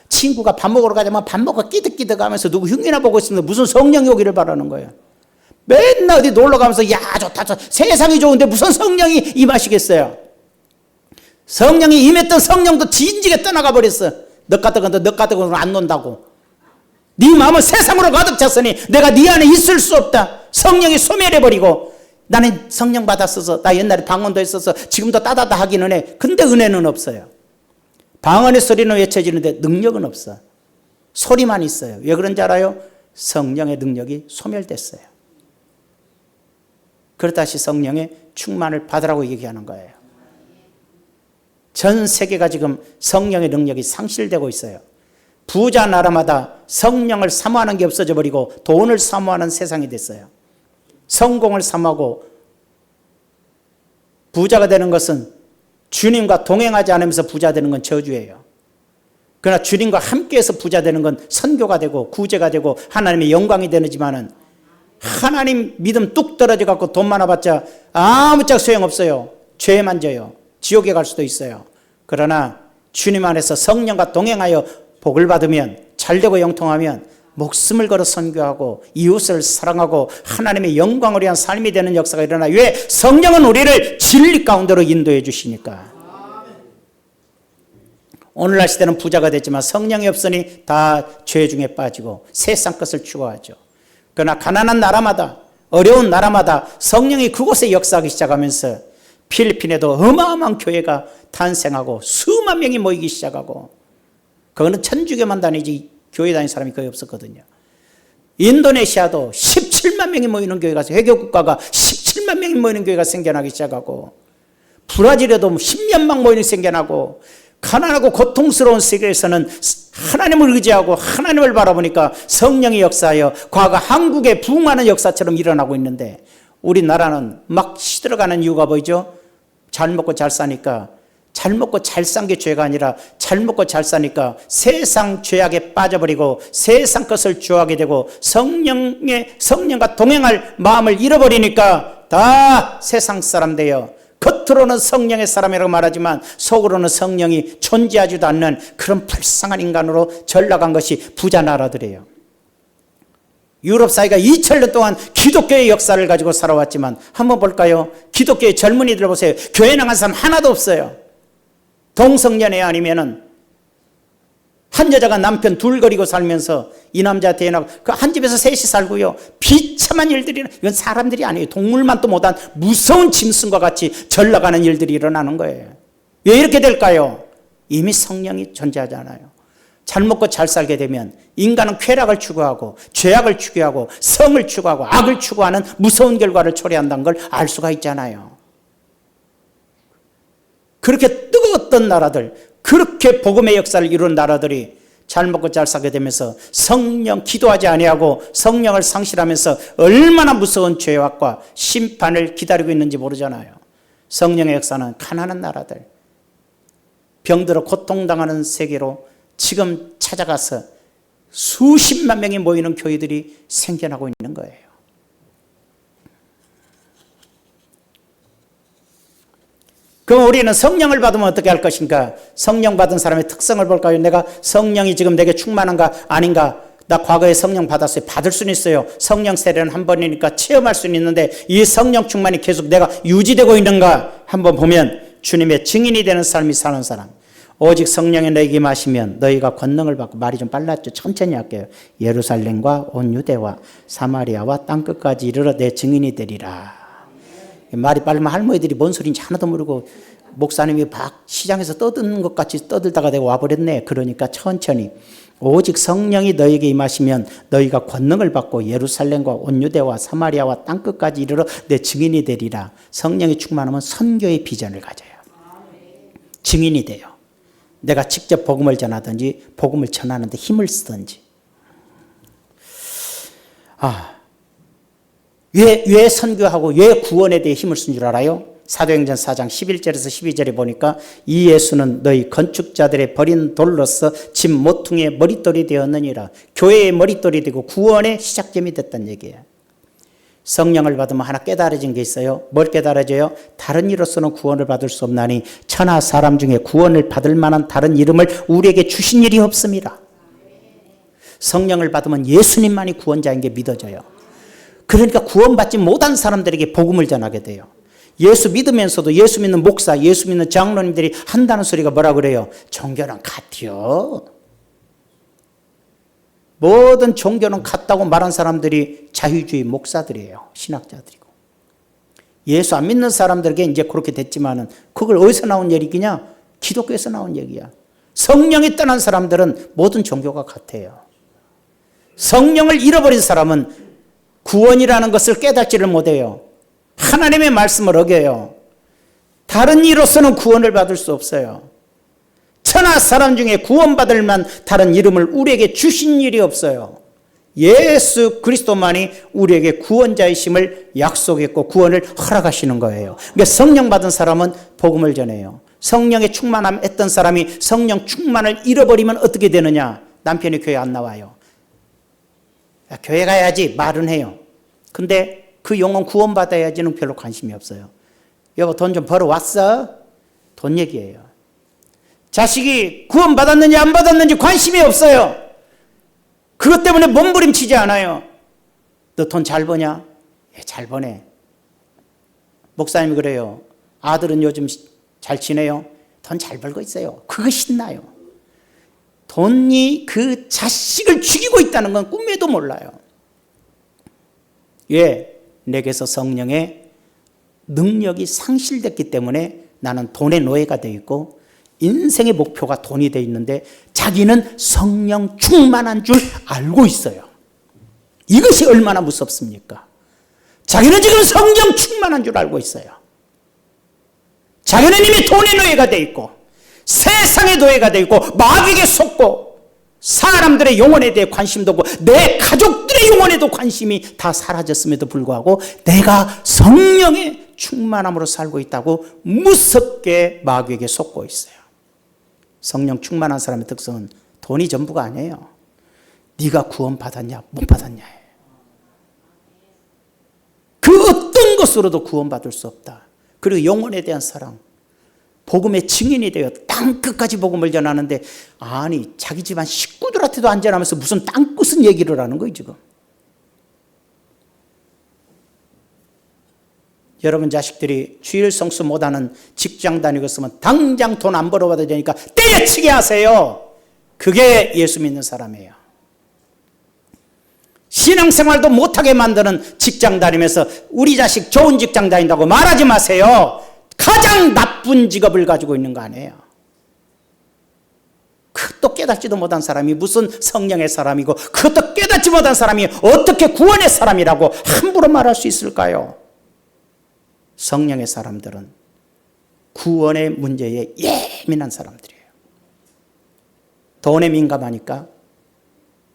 [SPEAKER 1] 친구가 밥 먹으러 가자면 밥 먹고 끼득끼득 하면서 누구 흉이나 보고 있으면 무슨 성령이 오기를 바라는 거야. 맨날 어디 놀러 가면서 야 좋다 세상이 좋은데 무슨 성령이 임하시겠어요. 성령이 임했던 성령도 진지게 떠나가 버렸어. 너 같은 건 안 논다고. 네 마음은 세상으로 가득 찼으니 내가 네 안에 있을 수 없다. 성령이 소멸해버리고 나는 성령 받았어서 나 옛날에 방언도 했어서 지금도 따다다 하기는 해. 근데 은혜는 없어요. 방언의 소리는 외쳐지는데 능력은 없어. 소리만 있어요. 왜 그런지 알아요? 성령의 능력이 소멸됐어요. 그래서 다시 성령의 충만을 받으라고 얘기하는 거예요. 전 세계가 지금 성령의 능력이 상실되고 있어요. 부자 나라마다 성령을 사모하는 게 없어져 버리고 돈을 사모하는 세상이 됐어요. 성공을 사모하고 부자가 되는 것은 주님과 동행하지 않으면서 부자 되는 건 저주예요. 그러나 주님과 함께해서 부자 되는 건 선교가 되고 구제가 되고 하나님의 영광이 되지만은 하나님 믿음 뚝 떨어져 갖고 돈 많아봤자 아무짝 소용없어요. 죄만 져요. 지옥에 갈 수도 있어요. 그러나 주님 안에서 성령과 동행하여 복을 받으면 잘되고 영통하면 목숨을 걸어 선교하고 이웃을 사랑하고 하나님의 영광을 위한 삶이 되는 역사가 일어나. 왜? 성령은 우리를 진리 가운데로 인도해 주시니까. 오늘날 시대는 부자가 됐지만 성령이 없으니 다 죄 중에 빠지고 세상 것을 추구하죠. 그러나 가난한 나라마다 어려운 나라마다 성령이 그곳에 역사하기 시작하면서 필리핀에도 어마어마한 교회가 탄생하고 수만 명이 모이기 시작하고 그거는 천주교만 다니지 교회 다니는 사람이 거의 없었거든요. 인도네시아도 17만 명이 모이는 교회가 회교국가가 17만 명이 모이는 교회가 생겨나기 시작하고 브라질에도 10년만 모이는 생겨나고 가난하고 고통스러운 세계에서는 하나님을 의지하고 하나님을 바라보니까 성령이 역사하여 과거 한국의 부흥하는 역사처럼 일어나고 있는데 우리나라는 막 시들어가는 이유가 뭐죠? 잘 먹고 잘 사니까, 잘 먹고 잘 산 게 죄가 아니라 잘 먹고 잘 사니까 세상 죄악에 빠져버리고 세상 것을 좋아하게 되고 성령과 동행할 마음을 잃어버리니까 다 세상 사람 되어 겉으로는 성령의 사람이라고 말하지만 속으로는 성령이 존재하지도 않는 그런 불쌍한 인간으로 전락한 것이 부자 나라들이에요. 유럽 사회가 2000년 동안 기독교의 역사를 가지고 살아왔지만 한번 볼까요? 기독교의 젊은이들 보세요. 교회 나간 사람 하나도 없어요. 동성연애 아니면은 한 여자가 남편 둘 거리고 살면서 이 남자한테 연하고 그 한 집에서 셋이 살고요. 비참한 일들이, 이건 사람들이 아니에요. 동물만도 못한 무서운 짐승과 같이 전락하는 일들이 일어나는 거예요. 왜 이렇게 될까요? 이미 성령이 존재하잖아요. 잘 먹고 잘 살게 되면 인간은 쾌락을 추구하고 죄악을 추구하고 성을 추구하고 악을 추구하는 무서운 결과를 초래한다는 걸 알 수가 있잖아요. 그렇게 뜨거웠던 나라들, 그렇게 복음의 역사를 이룬 나라들이 잘 먹고 잘 살게 되면서 성령 기도하지 아니하고 성령을 상실하면서 얼마나 무서운 죄악과 심판을 기다리고 있는지 모르잖아요. 성령의 역사는 가난한 나라들, 병들어 고통당하는 세계로 지금 찾아가서 수십만 명이 모이는 교회들이 생겨나고 있는 거예요. 그럼 우리는 성령을 받으면 어떻게 할 것인가? 성령 받은 사람의 특성을 볼까요? 내가 성령이 지금 내게 충만한가 아닌가? 나 과거에 성령 받았어요. 받을 수는 있어요. 성령 세례는 한 번이니까 체험할 수는 있는데 이 성령 충만이 계속 내가 유지되고 있는가? 한번 보면 주님의 증인이 되는 삶이 사는 사람. 오직 성령이 너희에게 임하시면 너희가 권능을 받고, 말이 좀 빨랐죠. 천천히 할게요. 예루살렘과 온 유대와 사마리아와 땅끝까지 이르러 내 증인이 되리라. 말이 빠르면 할머니들이 뭔 소리인지 하나도 모르고 목사님이 막 시장에서 떠드는 것 같이 떠들다가 내가 와버렸네. 그러니까 천천히. 오직 성령이 너희에게 임하시면 너희가 권능을 받고 예루살렘과 온 유대와 사마리아와 땅끝까지 이르러 내 증인이 되리라. 성령이 충만하면 선교의 비전을 가져요. 증인이 돼요. 내가 직접 복음을 전하든지 복음을 전하는데 힘을 쓰든지. 왜 선교하고 왜 구원에 대해 힘을 쓴 줄 알아요? 사도행전 4장 11절에서 12절에 보니까 이 예수는 너희 건축자들의 버린 돌로서 집 모퉁이의 머릿돌이 되었느니라. 교회의 머릿돌이 되고 구원의 시작점이 됐다는 얘기예요. 성령을 받으면 하나 깨달아진 게 있어요. 뭘 깨달아져요? 다른 이로서는 구원을 받을 수 없나니 천하 사람 중에 구원을 받을 만한 다른 이름을 우리에게 주신 일이 없습니다. 성령을 받으면 예수님만이 구원자인 게 믿어져요. 그러니까 구원받지 못한 사람들에게 복음을 전하게 돼요. 예수 믿으면서도 예수 믿는 목사, 예수 믿는 장로님들이 한다는 소리가 뭐라 그래요? 종교는 같아요. 모든 종교는 같다고 말한 사람들이 자유주의 목사들이에요. 신학자들이고. 예수 안 믿는 사람들에게 이제 그렇게 됐지만은 그걸 어디서 나온 얘기냐? 기독교에서 나온 얘기야. 성령이 떠난 사람들은 모든 종교가 같아요. 성령을 잃어버린 사람은 구원이라는 것을 깨닫지를 못해요. 하나님의 말씀을 어겨요. 다른 이로서는 구원을 받을 수 없어요. 천하 사람 중에 구원받을 만 다른 이름을 우리에게 주신 일이 없어요. 예수 그리스도만이 우리에게 구원자이심을 약속했고 구원을 허락하시는 거예요. 그러니까 성령 받은 사람은 복음을 전해요. 성령의 충만함 했던 사람이 성령 충만을 잃어버리면 어떻게 되느냐? 남편이 교회 안 나와요. 교회 가야지 말은 해요. 근데 그 영혼 구원받아야지는 별로 관심이 없어요. 여보 돈 좀 벌어왔어? 돈 얘기예요. 자식이 구원받았는지 안 받았는지 관심이 없어요. 그것 때문에 몸부림치지 않아요. 너 돈 잘 버냐? 예, 잘 버네. 목사님이 그래요. 아들은 요즘 잘 지내요? 돈 잘 벌고 있어요. 그거 신나요. 돈이 그 자식을 죽이고 있다는 건 꿈에도 몰라요. 왜? 내게서 성령의 능력이 상실됐기 때문에 나는 돈의 노예가 되어 있고 인생의 목표가 돈이 되어 있는데 자기는 성령 충만한 줄 알고 있어요. 이것이 얼마나 무섭습니까? 자기는 지금 성령 충만한 줄 알고 있어요. 자기는 이미 돈의 노예가 되어 있고 세상의 노예가 되어 있고 마귀에게 속고 사람들의 영혼에 대해 관심도 없고 내 가족들의 영혼에도 관심이 다 사라졌음에도 불구하고 내가 성령의 충만함으로 살고 있다고 무섭게 마귀에게 속고 있어요. 성령 충만한 사람의 특성은 돈이 전부가 아니에요. 네가 구원 받았냐 못 받았냐. 그 어떤 것으로도 구원받을 수 없다. 그리고 영혼에 대한 사랑, 복음의 증인이 되어 땅끝까지 복음을 전하는데, 아니 자기 집안 식구들한테도 안 전하면서 무슨 땅끝은 얘기를 하는 거예요 지금. 여러분 자식들이 주일 성수 못하는 직장 다니고 있으면 당장 돈 안 벌어봐도 되니까 때려치게 하세요. 그게 예수 믿는 사람이에요. 신앙생활도 못하게 만드는 직장 다니면서 우리 자식 좋은 직장 다닌다고 말하지 마세요. 가장 나쁜 직업을 가지고 있는 거 아니에요. 그것도 깨닫지도 못한 사람이 무슨 성령의 사람이고, 그것도 깨닫지 못한 사람이 어떻게 구원의 사람이라고 함부로 말할 수 있을까요? 성령의 사람들은 구원의 문제에 예민한 사람들이에요. 돈에 민감하니까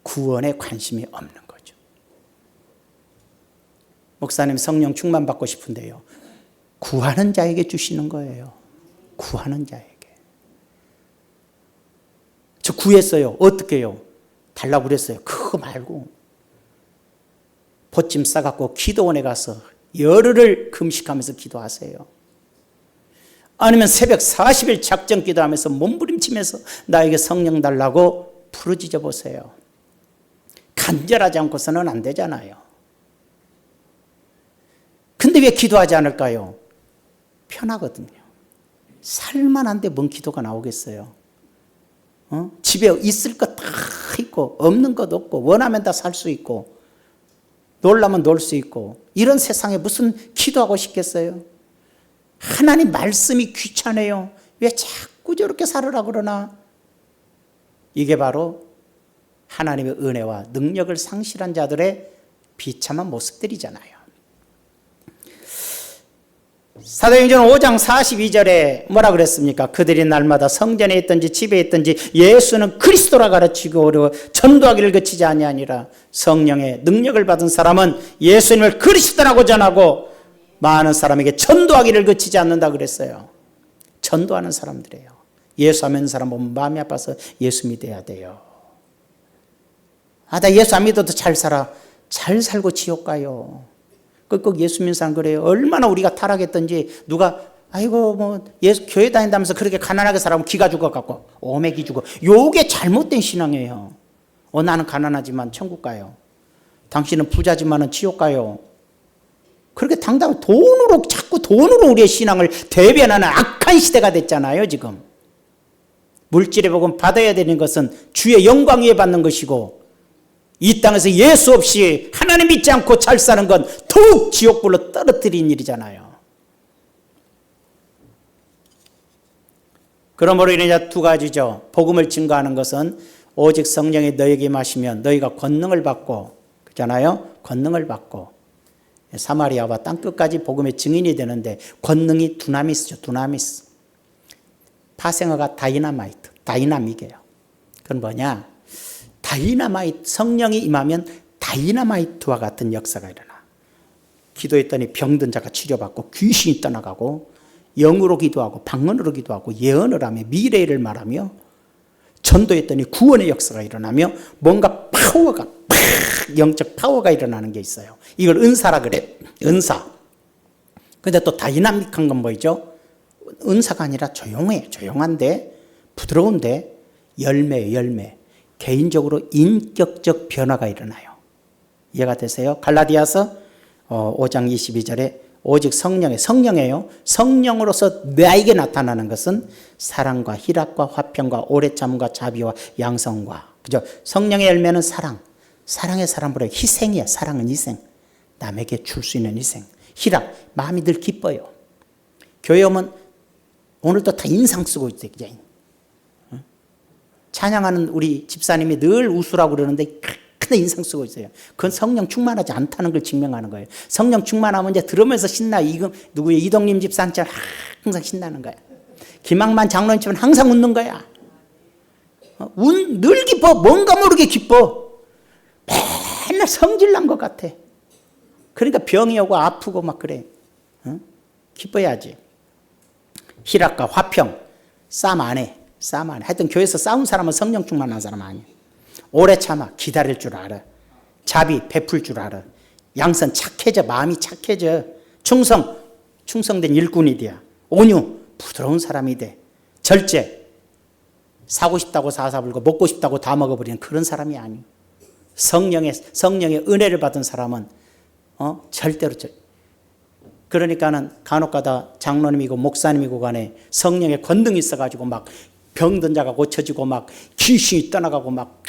[SPEAKER 1] 구원에 관심이 없는 거죠. 목사님 성령 충만 받고 싶은데요, 구하는 자에게 주시는 거예요. 구하는 자에게. 저 구했어요. 어떻게 해요? 달라고 그랬어요. 그거 말고 보찜 싸갖고 기도원에 가서 열흘을 금식하면서 기도하세요. 아니면 새벽 40일 작정 기도하면서 몸부림치면서 나에게 성령 달라고 부르짖어 보세요. 간절하지 않고서는 안 되잖아요. 근데 왜 기도하지 않을까요? 편하거든요. 살만한데 뭔 기도가 나오겠어요? 집에 있을 것 다 있고 없는 것 없고 원하면 다 살 수 있고 놀라면 놀 수 있고, 이런 세상에 무슨 기도하고 싶겠어요? 하나님 말씀이 귀찮아요. 왜 자꾸 저렇게 살으라 그러나? 이게 바로 하나님의 은혜와 능력을 상실한 자들의 비참한 모습들이잖아요. 사도행전 5장 42절에 뭐라 그랬습니까? 그들이 날마다 성전에 있든지 집에 있든지 예수는 그리스도라 가르치고 그리고 전도하기를 그치지 아니하니라. 성령의 능력을 받은 사람은 예수님을 그리스도라고 전하고 많은 사람에게 전도하기를 그치지 않는다 그랬어요. 전도하는 사람들이에요. 예수 안 믿는 사람 보면 마음이 아파서 예수 믿어야 돼요. 나 예수 안 믿어도 잘 살아. 잘 살고 지옥 가요. 꼭 예수 믿는 사람 그래요. 얼마나 우리가 타락했던지, 누가 아이고 뭐 예수 교회 다닌다면서 그렇게 가난하게 살아면 기가 죽어갖고 오매기 죽어. 요게 잘못된 신앙이에요. 나는 가난하지만 천국 가요. 당신은 부자지만은 지옥 가요. 그렇게 당당 돈으로, 자꾸 돈으로 우리의 신앙을 대변하는 악한 시대가 됐잖아요 지금. 물질의 복음 받아야 되는 것은 주의 영광 위에 받는 것이고, 이 땅에서 예수 없이 하나님 믿지 않고 잘 사는 건 더욱 지옥불로 떨어뜨린 일이잖아요. 그러므로 이제 두 가지죠. 복음을 증거하는 것은 오직 성령이 너에게 마시면 너희가 권능을 받고, 그렇잖아요. 권능을 받고 사마리아와 땅끝까지 복음의 증인이 되는데, 권능이 두나미스죠. 두나미스. 파생어가 다이나마이트, 다이나믹이에요. 그건 뭐냐? 다이나마이트, 성령이 임하면 다이나마이트와 같은 역사가 일어나. 기도했더니 병든 자가 치료받고 귀신이 떠나가고, 영으로 기도하고 방언으로 기도하고 예언을 하며 미래를 말하며, 전도했더니 구원의 역사가 일어나며 뭔가 파워가 영적 파워가 일어나는 게 있어요. 이걸 은사라 그래. 은사. 근데 또 다이나믹한 건 뭐죠? 은사가 아니라 조용해. 조용한데 부드러운데 열매예요. 열매. 개인적으로 인격적 변화가 일어나요. 이해가 되세요? 갈라디아서 5장 22절에 오직 성령이에요. 성령으로서 나에게 나타나는 것은 사랑과 희락과 화평과 오래 참음과 자비와 양성과, 그죠? 성령의 열매는 사랑. 사랑의 사람으로 희생이야. 사랑은 희생. 남에게 줄 수 있는 희생. 희락. 마음이 늘 기뻐요. 교회 오면 오늘도 다 인상 쓰고 있대. 찬양하는 우리 집사님이 늘 웃으라고 그러는데 크게 인상 쓰고 있어요. 그건 성령 충만하지 않다는 걸 증명하는 거예요. 성령 충만하면 이제 들으면서 신나. 누구예요? 이동림 집사님처럼 항상 신나는 거야. 김학만 장로님처럼 항상 웃는 거야. 늘 기뻐. 뭔가 모르게 기뻐. 맨날 성질난 것 같아. 그러니까 병이 오고 아프고 막 그래. 기뻐야지. 희락과 화평, 싸움 안 해. 싸움 안 해. 하여튼 교회에서 싸운 사람은 성령 충만한 사람 아니야. 오래 참아. 기다릴 줄 알아. 자비, 베풀 줄 알아. 양선 착해져. 마음이 착해져. 충성된 일꾼이 돼. 온유, 부드러운 사람이 돼. 절제, 사고 싶다고 사사불고 먹고 싶다고 다 먹어버리는 그런 사람이 아니야. 성령의 은혜를 받은 사람은 절대로 그러니까는 간혹가다 장로님이고 목사님이고 간에 성령의 권능이 있어가지고 막 병든 자가 고쳐지고 막 귀신이 떠나가고 막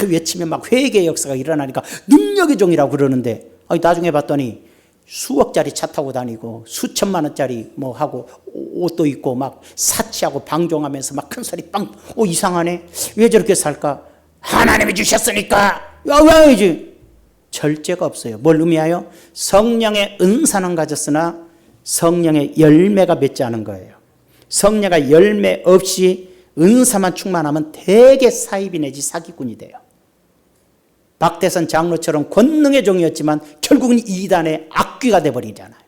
[SPEAKER 1] 외치면 막 회개의 역사가 일어나니까 능력의 종이라고 그러는데 나중에 봤더니 수억짜리 차 타고 다니고 수천만 원짜리 뭐 하고 옷도 입고 막 사치하고 방종하면서 막 큰 소리 빵 이상하네. 왜 저렇게 살까? 하나님이 주셨으니까 야야야지. 절제가 없어요. 뭘 의미하여? 성령의 은사는 가졌으나 성령의 열매가 맺지 않은 거예요. 성령의 열매 없이 은사만 충만하면 대개 사이비 내지 사기꾼이 돼요. 박대선 장로처럼 권능의 종이었지만 결국은 이단의 악귀가 돼버리잖아요.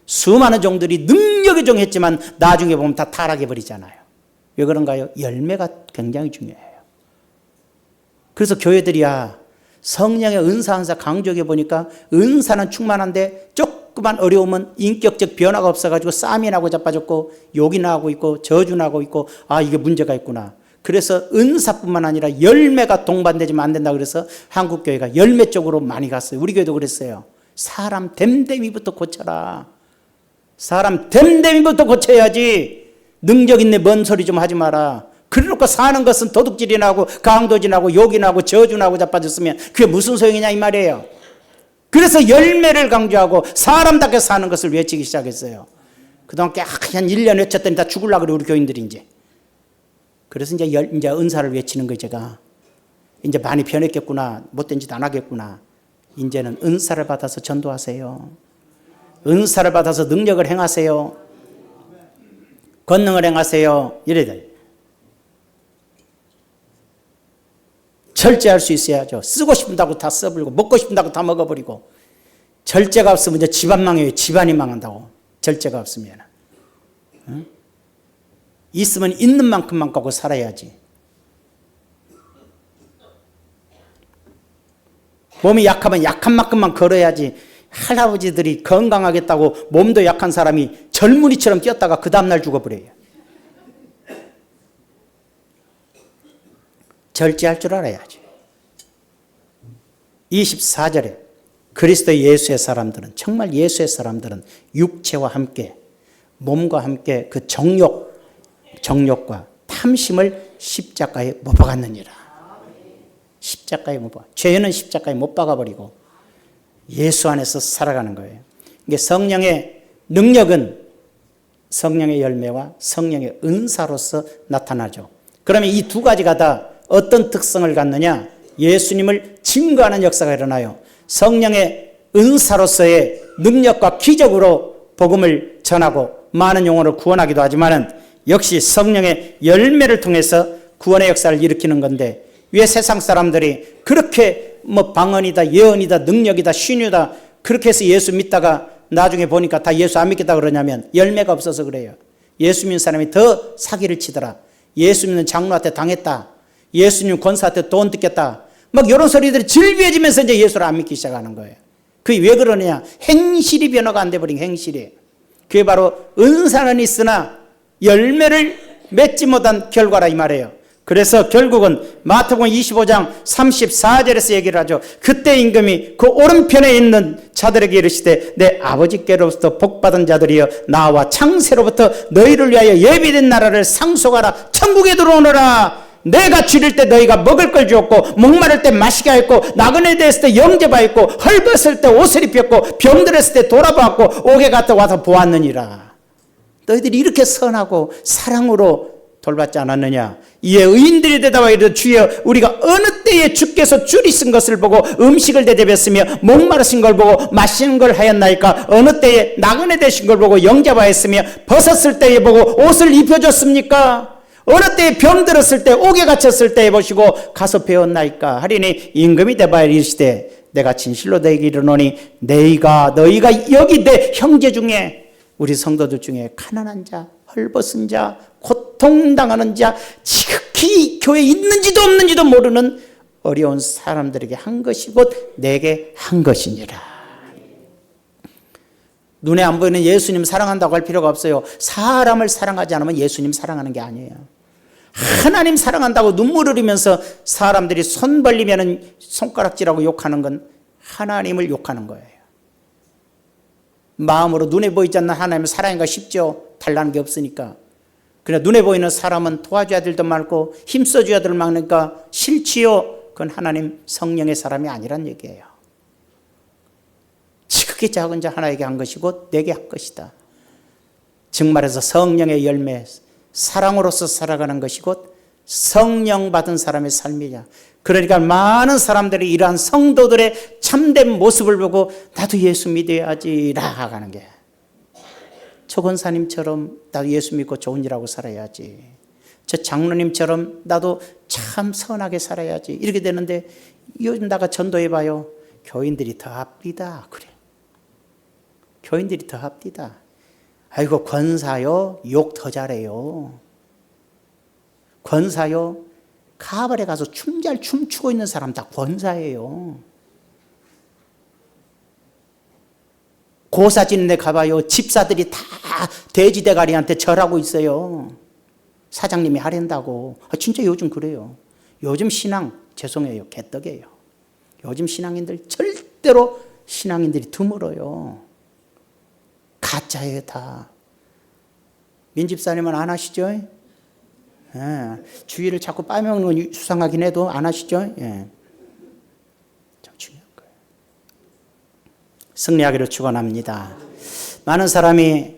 [SPEAKER 1] 수많은 종들이 능력의 종했지만 나중에 보면 다 타락해버리잖아요. 왜 그런가요? 열매가 굉장히 중요해요. 그래서 교회들이야 성령의 은사 강조해 보니까 은사는 충만한데 조그만 어려움은 인격적 변화가 없어가지고 싸움이 나고 자빠졌고 욕이 나고 있고 저주 나고 있고 이게 문제가 있구나. 그래서 은사뿐만 아니라 열매가 동반되지면 안 된다 그래서 한국교회가 열매 쪽으로 많이 갔어요. 우리 교회도 그랬어요. 사람 됨됨이부터 고쳐라. 사람 됨됨이부터 고쳐야지. 능력 있네 뭔 소리 좀 하지 마라. 그래놓고 사는 것은 도둑질이 나고 강도질 나고 욕이 나고 저주 나고 자빠졌으면 그게 무슨 소용이냐 이 말이에요. 그래서 열매를 강조하고 사람답게 사는 것을 외치기 시작했어요. 그동안 한 1년 외쳤더니 다 죽으려고 그래 우리 교인들이 이제. 그래서 이제 은사를 외치는 거 제가 이제 많이 변했겠구나. 못된 짓 안 하겠구나. 이제는 은사를 받아서 전도하세요. 은사를 받아서 능력을 행하세요. 권능을 행하세요. 이래야 돼요. 절제할 수 있어야죠. 쓰고 싶다고 다 써버리고 먹고 싶다고 다 먹어버리고 절제가 없으면 이제 집안 망해요. 집안이 망한다고. 절제가 없으면. 응? 있으면 있는 만큼만 갖고 살아야지. 몸이 약하면 약한 만큼만 걸어야지. 할아버지들이 건강하겠다고 몸도 약한 사람이 젊은이처럼 뛰었다가 그 다음날 죽어버려요. 절제할 줄 알아야지. 24절에 그리스도 예수의 사람들은 정말 예수의 사람들은 육체와 함께 몸과 함께 그 정욕과 탐심을 십자가에 못 박았느니라. 십자가에 못 박아. 죄는 십자가에 못 박아버리고 예수 안에서 살아가는 거예요. 이게 성령의 능력은 성령의 열매와 성령의 은사로서 나타나죠. 그러면 이 두 가지가 다 어떤 특성을 갖느냐? 예수님을 증거하는 역사가 일어나요. 성령의 은사로서의 능력과 기적으로 복음을 전하고 많은 영혼을 구원하기도 하지만은 역시 성령의 열매를 통해서 구원의 역사를 일으키는 건데 왜 세상 사람들이 그렇게 방언이다, 예언이다, 능력이다, 신유다 그렇게 해서 예수 믿다가 나중에 보니까 다 예수 안 믿겠다 그러냐면 열매가 없어서 그래요. 예수 믿는 사람이 더 사기를 치더라. 예수 믿는 장로한테 당했다. 예수님 권사한테 돈 뜯겼다. 막 이런 소리들이 질비해지면서 이제 예수를 안 믿기 시작하는 거예요. 그게 왜 그러느냐? 행실이 변화가 안 돼버린 행실이. 그게 바로 은사는 있으나 열매를 맺지 못한 결과라 이 말이에요. 그래서 결국은 마태복음 25장 34절에서 얘기를 하죠. 그때 임금이 그 오른편에 있는 자들에게 이르시되 내 아버지께로부터 복받은 자들이여 나와 창세로부터 너희를 위하여 예비된 나라를 상속하라. 천국에 들어오너라. 내가 줄일 때 너희가 먹을 걸 주었고 목마를 때 마시게 하였고 나그네 되었을 때 영접하였고 헐벗을 때 옷을 입혔고 병들었을 때 돌아보았고 옥에 갔다 와서 보았느니라. 너희들이 이렇게 선하고 사랑으로 돌봤지 않았느냐. 이에 의인들이 대답하여 이르되 주여 우리가 어느 때에 주께서 줄이신 것을 보고 음식을 대접했으며 목마르신 걸 보고 마시는 걸 하였나이까. 어느 때에 나그네 되신 걸 보고 영접하였으며 벗었을 때에 보고 옷을 입혀줬습니까. 어느 때에 병들었을 때 옥에 갇혔을 때에 보시고 가서 배웠나이까 하리니 임금이 대답하여 이르시되 내가 진실로 너희에게 이르노니 너희가 여기 내 형제 중에 우리 성도들 중에 가난한 자, 헐벗은 자, 고통당하는 자, 지극히 교회에 있는지도 없는지도 모르는 어려운 사람들에게 한 것이 곧 내게 한 것이니라. 눈에 안 보이는 예수님 사랑한다고 할 필요가 없어요. 사람을 사랑하지 않으면 예수님 사랑하는 게 아니에요. 하나님 사랑한다고 눈물 흘리면서 사람들이 손 벌리면 손가락질하고 욕하는 건 하나님을 욕하는 거예요. 마음으로 눈에 보이지 않는 하나님을 사랑하기가 쉽죠. 달라는 게 없으니까. 그러나 눈에 보이는 사람은 도와줘야 될 듯 말고 힘써줘야 될 많으니까 싫지요. 그건 하나님 성령의 사람이 아니란 얘기예요. 지극히 작은 자 하나에게 한 것이 곧 내게 한 것이다. 즉 말해서 성령의 열매, 사랑으로서 살아가는 것이 곧 성령 받은 사람의 삶이냐. 그러니까 많은 사람들이 이러한 성도들의 참된 모습을 보고 나도 예수 믿어야지 나아가는 게, 저 권사님처럼 나도 예수 믿고 좋은 일하고 살아야지, 저 장로님처럼 나도 참 선하게 살아야지, 이렇게 되는데 요즘 나가 전도해봐요. 교인들이 더 합디다. 그래, 교인들이 더 합디다. 아이고 권사요 욕 더 잘해요. 권사요 가발에 가서 잘 춤추고 있는 사람 다 권사예요. 고사 지는 데 가봐요. 집사들이 다 돼지 대가리한테 절하고 있어요. 사장님이 하랜다고. 진짜 요즘 그래요. 요즘 신앙 죄송해요, 개떡이에요. 요즘 신앙인들 절대로 신앙인들이 드물어요. 가짜예요 다. 민집사님은 안 하시죠? 예. 주의를 자꾸 빠먹는 건 수상하긴 해도 안 하시죠? 예. 참 중요한 거예요. 승리하기를 축원합니다. 많은 사람이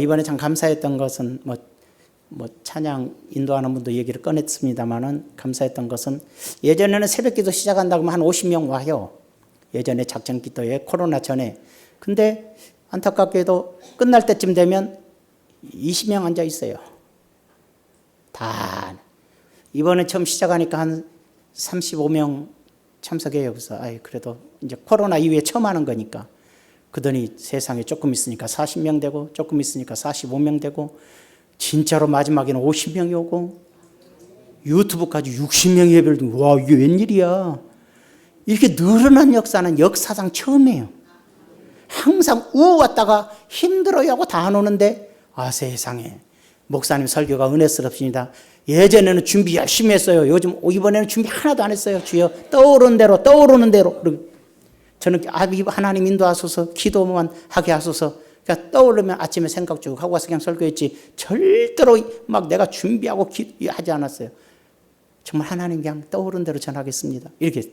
[SPEAKER 1] 이번에 참 감사했던 것은 뭐 찬양 인도하는 분도 얘기를 꺼냈습니다만은 감사했던 것은, 예전에는 새벽기도 시작한다고 하면 한 50명 와요. 예전에 작전기도에 코로나 전에. 근데 안타깝게도 끝날 때쯤 되면 20명 앉아 있어요. 다. 이번에 처음 시작하니까 한 35명 참석해요. 그래서 그래도 이제 코로나 이후에 처음 하는 거니까. 그더니 세상에 조금 있으니까 40명 되고, 조금 있으니까 45명 되고, 진짜로 마지막에는 50명이 오고, 유튜브까지 60명이 예배를 드고, 와 이게 웬일이야. 이렇게 늘어난 역사는 역사상 처음이에요. 항상 왔다가 힘들어요 하고 다 안 오는데, 세상에 목사님 설교가 은혜스럽습니다. 예전에는 준비 열심히 했어요. 요즘 이번에는 준비 하나도 안 했어요. 주여 떠오르는 대로 저는 하나님 인도하소서, 기도만 하게 하소서. 그러니까 떠오르면 아침에 생각 쭉 하고 와서 그냥 설교했지, 절대로 막 내가 준비하고 하지 않았어요. 정말 하나님 그냥 떠오른 대로 전하겠습니다, 이렇게.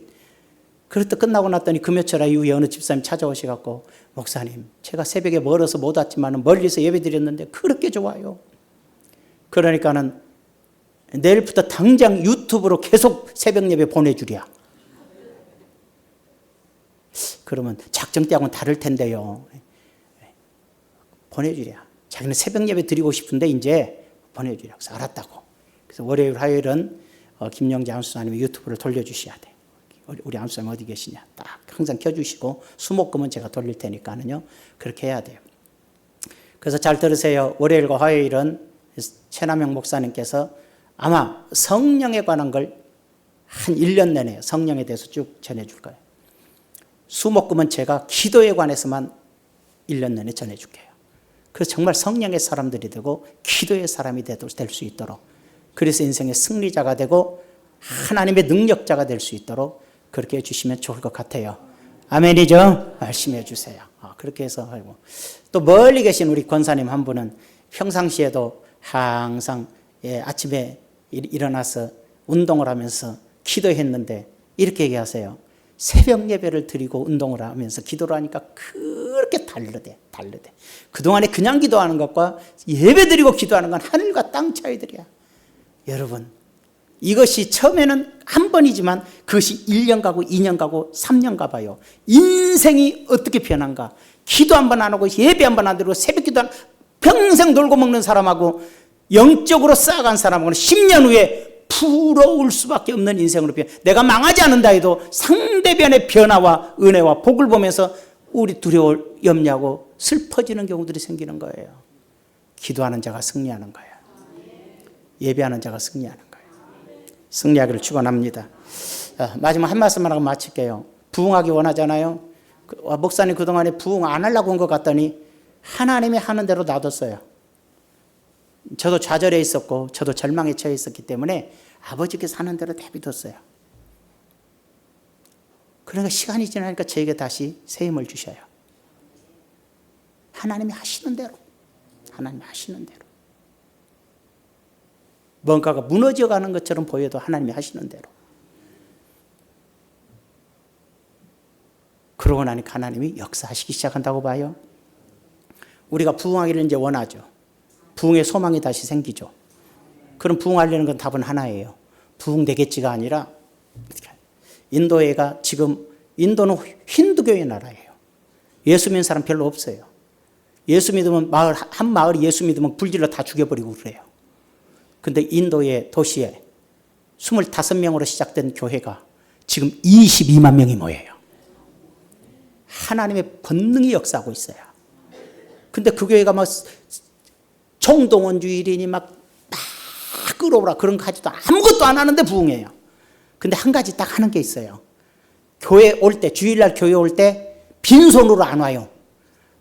[SPEAKER 1] 그랬다 끝나고 났더니 그 며칠 이후에 어느 집사님 찾아오셔갖고, 목사님 제가 새벽에 멀어서 못 왔지만 멀리서 예배 드렸는데 그렇게 좋아요. 그러니까는 내일부터 당장 유튜브로 계속 새벽 예배 보내주랴. 그러면 작정 때하고는 다를 텐데요. 보내주랴. 자기는 새벽 예배 드리고 싶은데 이제 보내주랴. 그래서 알았다고. 그래서 월요일, 화요일은 김영재 안수사님이 유튜브를 돌려주셔야 돼. 우리 안수사님 어디 계시냐 딱 항상 켜주시고, 수목금은 제가 돌릴 테니까는요, 그렇게 해야 돼요. 그래서 잘 들으세요. 월요일과 화요일은 최남영 목사님께서 아마 성령에 관한 걸 한 1년 내내 성령에 대해서 쭉 전해줄 거예요. 수목금은 제가 기도에 관해서만 1년 내내 전해줄게요. 그래서 정말 성령의 사람들이 되고 기도의 사람이 될 수 있도록, 그래서 인생의 승리자가 되고 하나님의 능력자가 될 수 있도록 그렇게 해주시면 좋을 것 같아요. 아멘이죠? 말씀해 주세요. 그렇게 해서 하고, 또 멀리 계신 우리 권사님 한 분은 평상시에도 항상 아침에 일어나서 운동을 하면서 기도했는데 이렇게 얘기하세요. 새벽 예배를 드리고 운동을 하면서 기도를 하니까 그렇게 다르대. 그동안에 그냥 기도하는 것과 예배 드리고 기도하는 건 하늘과 땅 차이들이야. 여러분, 이것이 처음에는 한 번이지만 그것이 1년 가고 2년 가고 3년 가봐요. 인생이 어떻게 변한가. 기도 한 번 안 하고 예배 한 번 안 드리고 새벽 기도 평생 놀고 먹는 사람하고 영적으로 쌓아간 사람하고는 10년 후에 부러울 수밖에 없는 인생으로 변해. 내가 망하지 않는다 해도 상대편의 변화와 은혜와 복을 보면서 우리 두려울 염려하고 슬퍼지는 경우들이 생기는 거예요. 기도하는 자가 승리하는 거예요. 예배하는 자가 승리하는 거예요. 승리하기를 축원합니다. 마지막 한 말씀만 하고 마칠게요. 부흥하기 원하잖아요. 목사님 그동안에 부흥 안 하려고 한 것 같더니 하나님이 하는 대로 놔뒀어요. 저도 좌절해 있었고 저도 절망에 처해 있었기 때문에 아버지께서 하는 대로 내비뒀어요. 그러니까 시간이 지나니까 저에게 다시 새 힘을 주셔요. 하나님이 하시는 대로, 하나님이 하시는 대로. 뭔가가 무너져 가는 것처럼 보여도 하나님이 하시는 대로. 그러고 나니까 하나님이 역사하시기 시작한다고 봐요. 우리가 부흥하기를 이제 원하죠. 부흥의 소망이 다시 생기죠. 그럼 부흥하려는 건 답은 하나예요. 부흥되겠지가 아니라 인도가 지금 인도는 힌두교의 나라예요. 예수 믿는 사람 별로 없어요. 예수 믿으면 한 마을이 예수 믿으면 불질러 다 죽여버리고 그래요. 근데 인도의 도시에 25명으로 시작된 교회가 지금 22만 명이 모여요. 하나님의 권능이 역사하고 있어요. 근데 그 교회가 막 정동원 주일이니 막 끌어오라 그런 거 하지도 아무것도 안 하는데 부흥해요. 근데 한 가지 딱 하는 게 있어요. 교회 올 때, 주일날 교회 올 때 빈손으로 안 와요.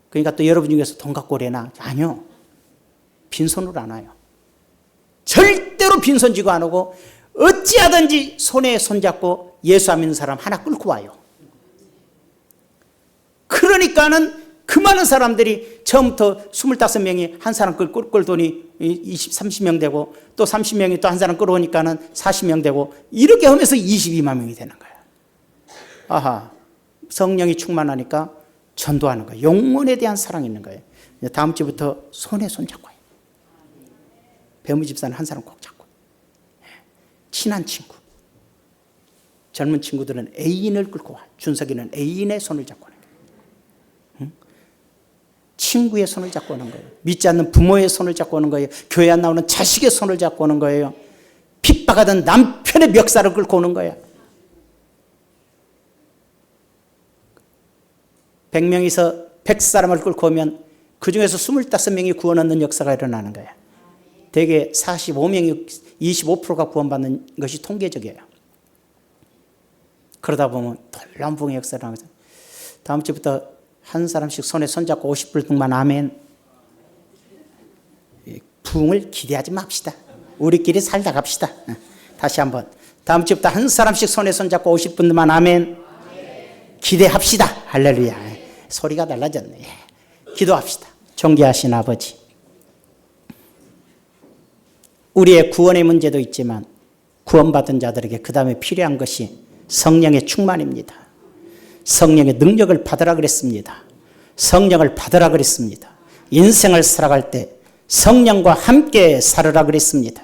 [SPEAKER 1] 그러니까 또 여러분 중에서 돈 갖고 오래나? 아니요. 빈손으로 안 와요. 절대로 빈손 쥐고 안 오고 어찌하든지 손에 손잡고 예수 안 믿는 사람 하나 끌고 와요. 그러니까는 그 많은 사람들이 처음부터 25명이 한 사람 끌더니 20, 30명 되고 또 30명이 또 한 사람 끌어오니까는 40명 되고 이렇게 하면서 22만 명이 되는 거예요. 아하, 성령이 충만하니까 전도하는 거예요. 영혼에 대한 사랑이 있는 거예요. 다음 주부터 손에 손 잡고 해요. 배무 집사는 한 사람 꼭 잡고. 친한 친구. 젊은 친구들은 애인을 끌고 와. 준석이는 애인의 손을 잡고 하는 거예요. 친구의 손을 잡고 오는 거예요. 믿지 않는 부모의 손을 잡고 오는 거예요. 교회 안 나오는 자식의 손을 잡고 오는 거예요. 핍박하던 남편의 멱살을 끌고 오는 거예요. 100명에서 100사람을 끌고 오면 그 중에서 25명이 구원 얻는 역사가 일어나는 거예요. 대개 45명이 25%가 구원받는 것이 통계적이에요. 그러다 보면 놀라운 부흥의 역사를 하는 거죠. 다음 주부터 한 사람씩 손에 손잡고 50불등만 아멘. 부흥을 기대하지 맙시다. 우리끼리 살다 갑시다. 다시 한번. 다음 주부터 한 사람씩 손에 손잡고 50분만 아멘. 기대합시다. 할렐루야. 소리가 달라졌네. 기도합시다. 존귀하신 아버지. 우리의 구원의 문제도 있지만 구원받은 자들에게 그 다음에 필요한 것이 성령의 충만입니다. 성령의 능력을 받으라 그랬습니다. 성령을 받으라 그랬습니다. 인생을 살아갈 때 성령과 함께 살으라 그랬습니다.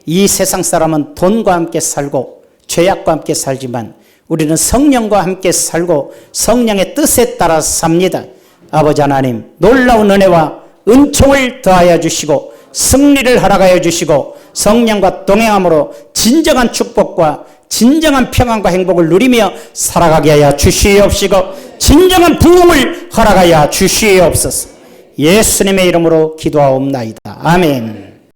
[SPEAKER 1] 이 세상 사람은 돈과 함께 살고 죄악과 함께 살지만 우리는 성령과 함께 살고 성령의 뜻에 따라 삽니다. 아버지 하나님, 놀라운 은혜와 은총을 더하여 주시고 승리를 허락하여 주시고 성령과 동행함으로 진정한 축복과 진정한 평안과 행복을 누리며 살아가게 하여 주시옵시고 진정한 부흥을 허락하여 주시옵소서. 예수님의 이름으로 기도하옵나이다. 아멘.